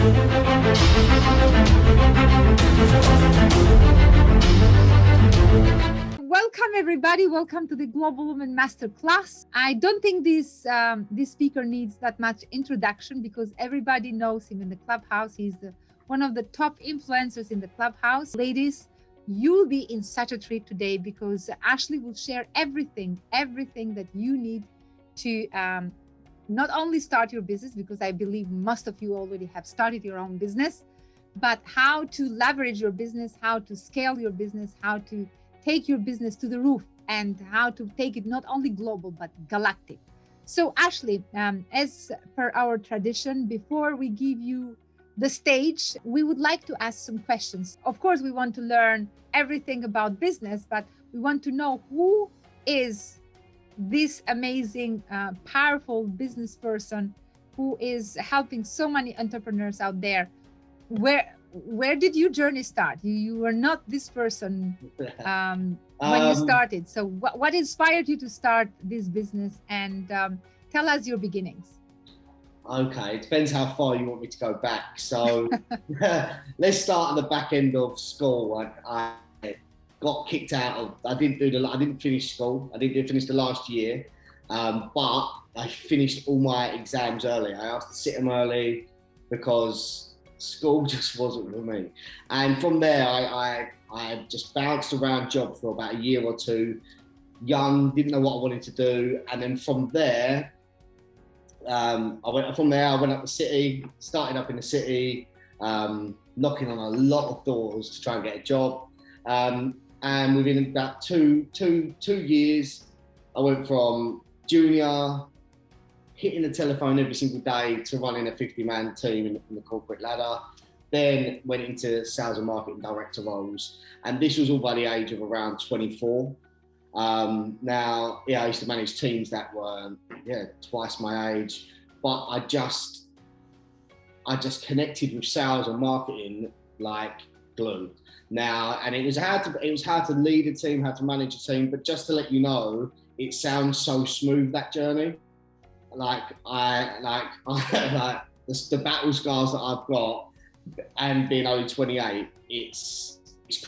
Welcome everybody, welcome to the Global Women Masterclass. I don't think this speaker needs that much introduction because everybody knows him in the clubhouse. He's one of the top influencers in the clubhouse. Ladies, you'll be in such a treat today because Ashley will share everything that you need to not only start your business, because I believe most of you already have started your own business, but how to leverage your business, how to scale your business, how to take your business to the roof, and how to take it not only global, but galactic. So Ashley, as per our tradition, before we give you the stage, we would like to ask some questions. Of course, we want to learn everything about business, but we want to know who is this amazing, powerful business person who is helping so many entrepreneurs out there. Where did your journey start? You were not this person when you started. So what inspired you to start this business? And tell us your beginnings. Okay, it depends how far you want me to go back. So let's start at the back end of school. I got kicked out of. I didn't finish school. I didn't finish the last year, but I finished all my exams early. I asked to sit them early because school just wasn't for me. And from there, I just bounced around jobs for about a year or two. Young, didn't know what I wanted to do, and then from there. I went up the city, started up in the city, knocking on a lot of doors to try and get a job. And within about two years, I went from junior, hitting the telephone every single day, to running a 50-man team in the corporate ladder. Then went into sales and marketing director roles. And this was all by the age of around 24. Now, I used to manage teams that were, twice my age, but I just connected with sales and marketing like glue. Now, and it was how to lead a team, how to manage a team, but just to let you know, it sounds so smooth, that journey. The battle scars that I've got, and being only 28, it's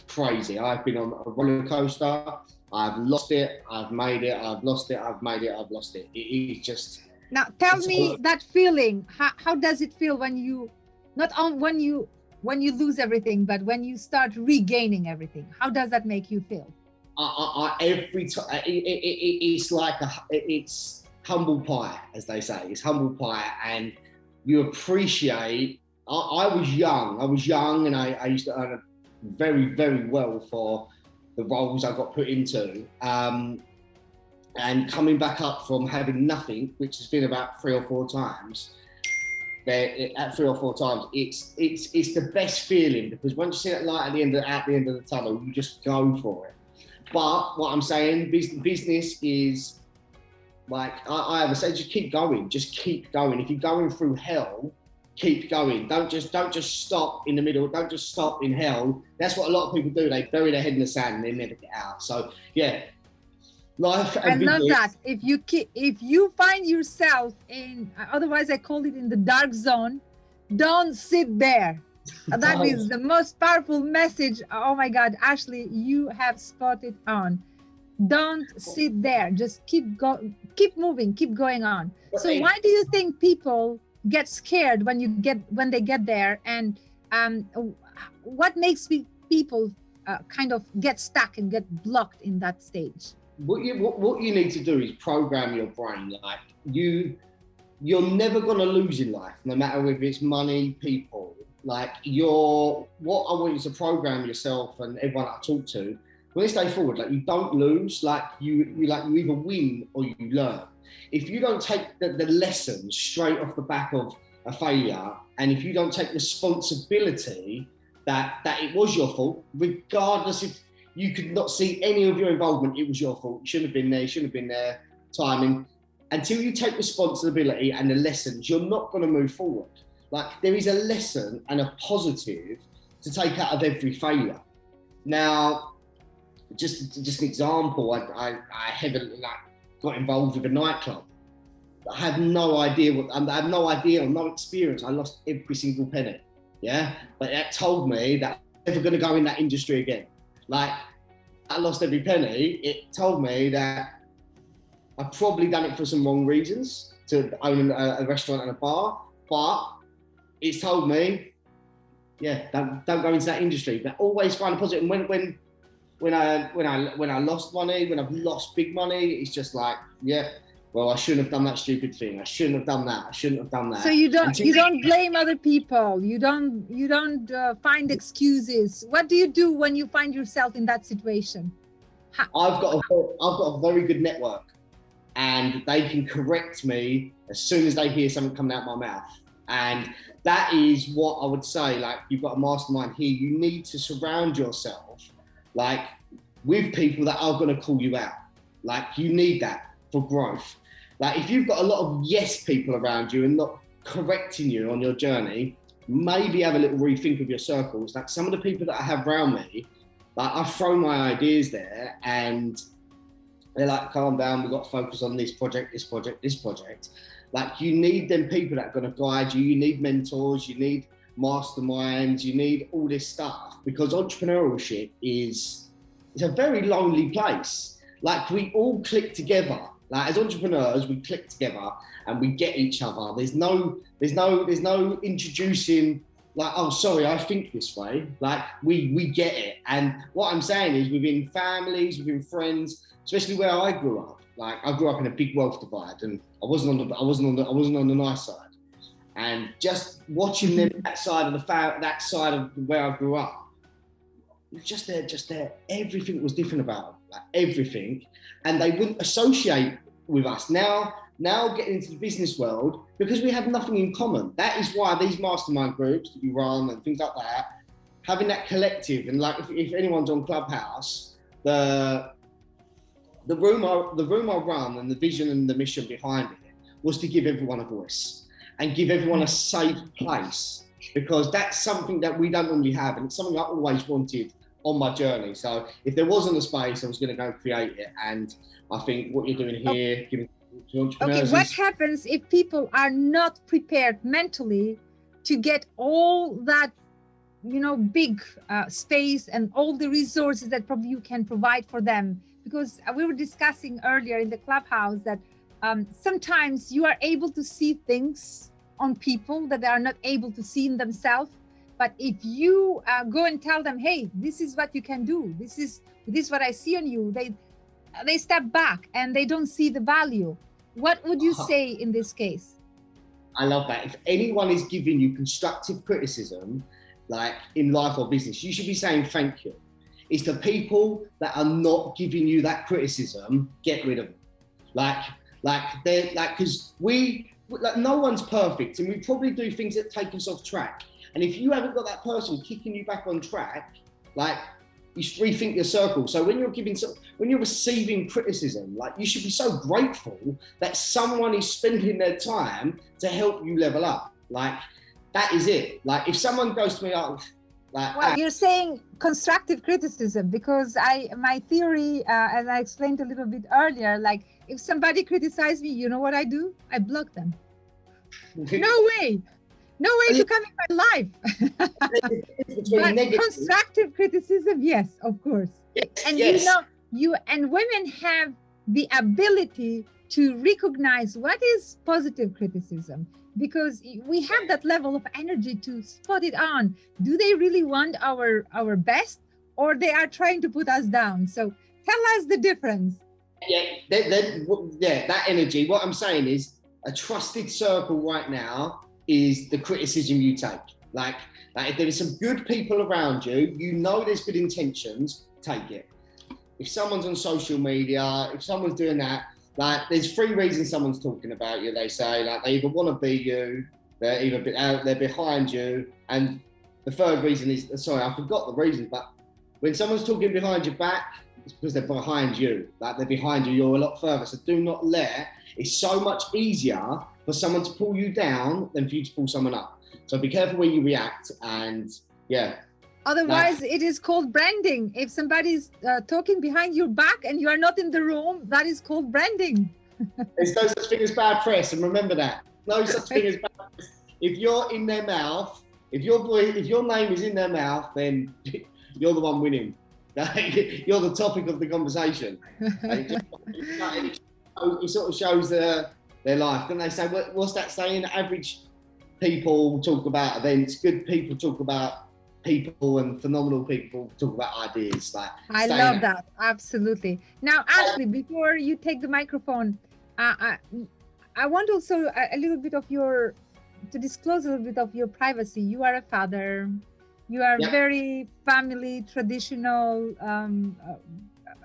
crazy. I've been on a roller coaster. I've lost it, I've made it, I've lost it, I've made it, I've lost it. It is just... Now, tell me that feeling. How does it feel when you, when you lose everything, but when you start regaining everything? How does that make you feel? Every time, it's humble pie, as they say. It's humble pie, and you appreciate... I was young, and I used to earn very, very well for the roles I got put into, and coming back up from having nothing, which has been about 3 or 4 times. It's the best feeling, because once you see that light at the end of the tunnel, you just go for it. But what I'm saying, business is like, I have a say, just keep going. If you're going through hell, keep going. Don't just stop in the middle. Don't just stop in hell. That's what a lot of people do. They bury their head in the sand and they never get out. So life. I love that. If you find yourself in, otherwise I call it in the dark zone, don't sit there. That is the most powerful message. Oh my God, Ashley, you have spot it on. Don't sit there. Just keep moving, keep going on. So why do you think people get scared when they get there, and what makes people kind of get stuck and get blocked in that stage? What you need to do is program your brain. Like you're never going to lose in life, no matter if it's money, people. Like what I want you to program yourself and everyone I talk to, when they stay forward, like you don't lose. Like you either win or you learn. If you don't take the lessons straight off the back of a failure, and if you don't take responsibility that it was your fault, regardless if you could not see any of your involvement, it was your fault. You shouldn't have been there. You shouldn't have been there. Timing. Until you take responsibility and the lessons, you're not going to move forward. Like there is a lesson and a positive to take out of every failure. Now, just an example, I heavily got involved with a nightclub. I had no idea I had no idea or no experience. I lost every single penny. Yeah. But that told me that I'm never going to go in that industry again. Like, I lost every penny. It told me that I've probably done it for some wrong reasons, to own a restaurant and a bar, but it's told me, yeah, don't go into that industry. But always find a positive. And when I lost money, when I've lost big money, it's just like, yeah, well, I shouldn't have done that stupid thing. I shouldn't have done that. I shouldn't have done that. So you don't blame other people. You don't find excuses. What do you do when you find yourself in that situation? I've got a very good network, and they can correct me as soon as they hear something coming out my mouth. And that is what I would say. Like, you've got a mastermind here. You need to surround yourself, like, with people that are going to call you out. Like, you need that for growth. Like, if you've got a lot of yes people around you and not correcting you on your journey, maybe have a little rethink of your circles. Like, some of the people that I have around me, like, I throw my ideas there and they're like, calm down, we've got to focus on this project, this project, this project. Like, you need them people that are going to guide you. You need mentors, you need masterminds, you need all this stuff, because entrepreneurship is a very lonely place. Like, we all click together. Like, as entrepreneurs, we click together and we get each other. There's no introducing, like, oh, sorry, I think this way. Like, we get it. And what I'm saying is, within families, within friends, especially where I grew up, like, I grew up in a big wealth divide, and I wasn't on the nice side. And just watching them, that side of where I grew up, it was just there. Everything was different about them, like, everything. And they wouldn't associate with us. Now getting into the business world, because we have nothing in common. That is why these mastermind groups that we run and things like that, having that collective, and like, if anyone's on Clubhouse, the room I run, and the vision and the mission behind it was to give everyone a voice and give everyone a safe place, because that's something that we don't normally have, and it's something I always wanted on my journey. So if there wasn't a space, I was going to go create it. And I think what you're doing here, giving to entrepreneurs. Okay, what happens if people are not prepared mentally to get all that, big space and all the resources that probably you can provide for them? Because we were discussing earlier in the Clubhouse that sometimes you are able to see things on people that they are not able to see in themselves. But if you go and tell them, hey, this is what you can do, this is what I see on you, they step back and they don't see the value. What would you say in this case? I love that. If anyone is giving you constructive criticism, like in life or business, you should be saying thank you. It's the people that are not giving you that criticism, get rid of them. Because no one's perfect, and we probably do things that take us off track. And if you haven't got that person kicking you back on track, like, you should rethink your circle. So when you're receiving criticism, like, you should be so grateful that someone is spending their time to help you level up. Like, that is it. Like, if someone goes to me, well, you're saying constructive criticism, because my theory, as I explained a little bit earlier, like, if somebody criticizes me, you know what I do? I block them. No way to come in my life. But constructive criticism, yes, of course. Yes, and yes. You and women have the ability to recognize what is positive criticism, because we have that level of energy to spot it on. Do they really want our best, or they are trying to put us down? So tell us the difference. That energy. What I'm saying is, a trusted circle right now is the criticism you take. Like if there is some good people around you, there's good intentions, take it. If someone's on social media, if someone's doing that, like, there's 3 reasons someone's talking about you. They say, like, they either want to be you, they're behind you, and the 3rd reason is, sorry, I forgot the reason, but when someone's talking behind your back, it's because they're behind you. Like, they're behind you, you're a lot further. So do not let. It's so much easier for someone to pull you down than for you to pull someone up. So be careful where you react, and Otherwise, it is called branding. If somebody's talking behind your back and you are not in the room, that is called branding. There's no such thing as bad press, and remember that. No such thing as bad press. If you're in their mouth, if your name is in their mouth, then you're the one winning. You're the topic of the conversation. It sort of shows their life. Don't they say, what's that saying? Average people talk about events, good people talk about people, and phenomenal people talk about ideas. Like, I love that. Absolutely. Now, Ashley, before you take the microphone, I want also a little bit of to disclose a little bit of your privacy. You are a father. You are very family, traditional,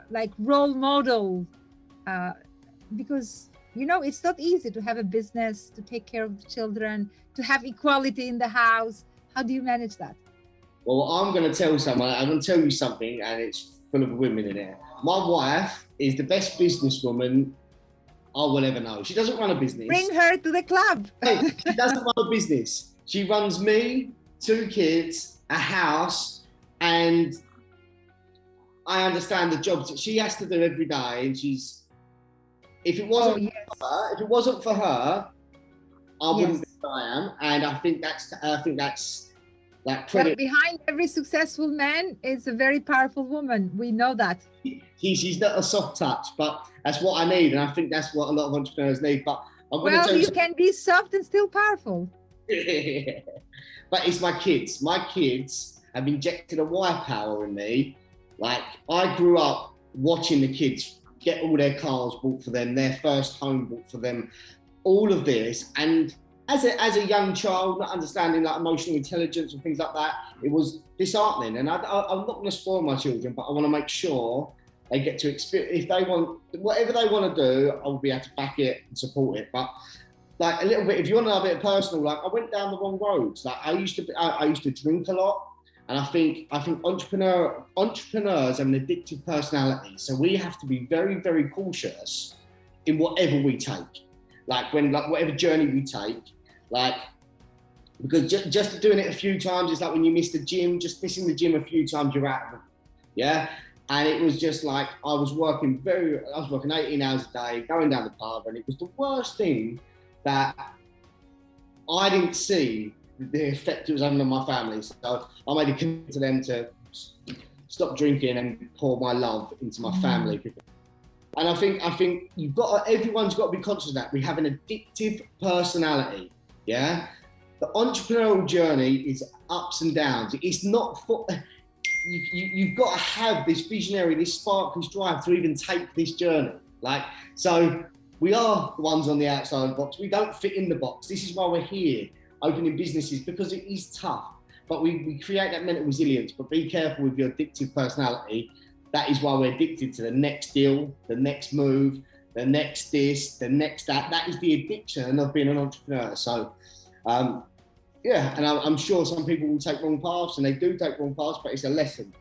like role model, because, you know, it's not easy to have a business, to take care of the children, to have equality in the house. How do you manage that? Well, I'm going to tell you something, and it's full of women in it. My wife is the best businesswoman I will ever know. She doesn't run a business. Bring her to the club. She doesn't run a business. She runs me, 2 kids, a house, and I understand the jobs that she has to do every day. And if it wasn't for her, I wouldn't be where I am. And I think that's like credit. But behind every successful man is a very powerful woman. We know that. She's not a soft touch, but that's what I need, and I think that's what a lot of entrepreneurs need. But you can be soft and still powerful. But it's my kids. My kids have injected a wire power in me. Like, I grew up watching the kids get all their cars bought for them, their first home bought for them, all of this, and as a young child, not understanding like emotional intelligence and things like that, it was disheartening. And I'm not going to spoil my children, but I want to make sure they get to experience. If they want whatever they want to do, I'll be able to back it and support it. But like a little bit, if you want to know a bit personal, like I went down the wrong roads. Like I used to drink a lot, and I think entrepreneurs have an addictive personality, so we have to be very, very cautious in whatever we take. Like whatever journey we take. Like, because just doing it a few times, it's like when you miss the gym, just missing the gym a few times, you're out of it. Yeah. And it was just like, I was working 18 hours a day, going down the pub, and it was the worst thing that I didn't see the effect it was having on my family. So I made a commitment to them to stop drinking and pour my love into my family. And I think everyone's got to be conscious of that. We have an addictive personality. Yeah, the entrepreneurial journey is ups and downs. It's not for you've got to have this visionary, this spark, this drive to even take this journey. Like, so we are the ones on the outside of the box. We don't fit in the box. This is why we're here opening businesses, because it is tough. But we create that mental resilience. But be careful with your addictive personality. That is why we're addicted to the next deal, the next move, the next this, the next that. That is the addiction of being an entrepreneur. So, and I'm sure some people will take wrong paths, and they do take wrong paths, but it's a lesson.